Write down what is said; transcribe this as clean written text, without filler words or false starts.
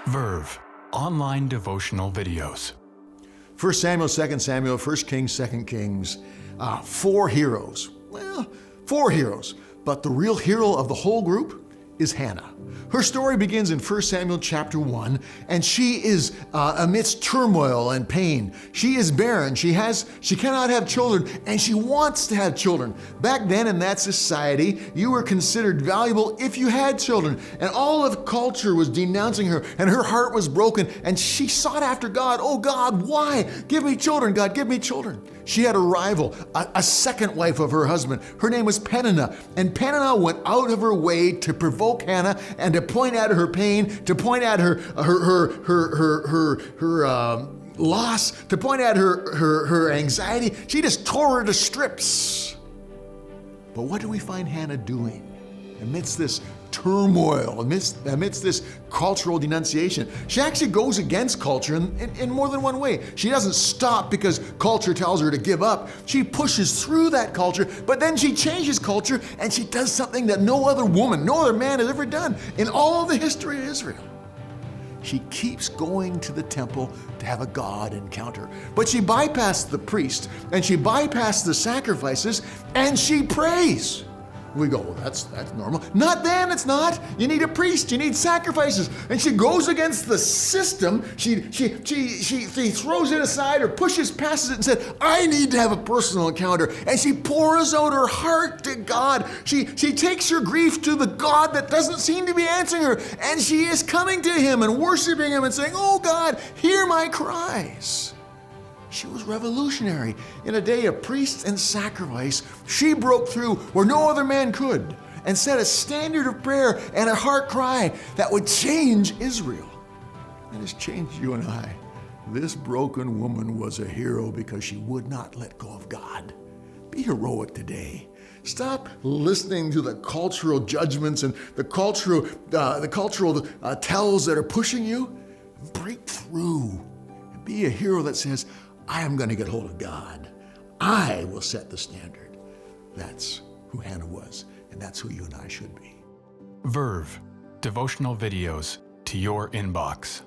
Verve, online devotional videos. 1 Samuel, 2 Samuel, 1 Kings, 2 Kings. Four heroes. Well, four heroes. But the real hero of the whole group is Hannah. Her story begins in 1 Samuel chapter 1, and she is amidst turmoil and pain. She is barren. She cannot have children, and she wants to have children. Back then in that society, you were considered valuable if you had children, and all of culture was denouncing her, and her heart was broken, and she sought after God. Oh God, why? Give me children, God, give me children. She had a rival, a second wife of her husband. Her name was Peninnah, and Peninnah went out of her way to provoke Hannah and to point at her pain, to point at her loss, to point at her anxiety. She just tore her to strips. But what do we find Hannah doing amidst this turmoil, amidst this cultural denunciation? She actually goes against culture in more than one way. She doesn't stop because culture tells her to give up. She pushes through that culture, but then she changes culture and she does something that no other woman, no other man has ever done in all of the history of Israel. She keeps going to the temple to have a God encounter. But she bypassed the priest and she bypassed the sacrifices and she prays. We go, well, that's normal. Not then, it's not. You need a priest, you need sacrifices. And she goes against the system. She throws it aside or pushes past it and said, I need to have a personal encounter. And she pours out her heart to God. She takes her grief to the God that doesn't seem to be answering her. And she is coming to him and worshiping him and saying, oh God, hear my cries. She was revolutionary. In a day of priests and sacrifice, she broke through where no other man could and set a standard of prayer and a heart cry that would change Israel. And has changed you and I. This broken woman was a hero because she would not let go of God. Be heroic today. Stop listening to the cultural judgments and the cultural tells that are pushing you. Break through and be a hero that says, I am going to get hold of God. I will set the standard. That's who Hannah was, and that's who you and I should be. Verve, devotional videos to your inbox.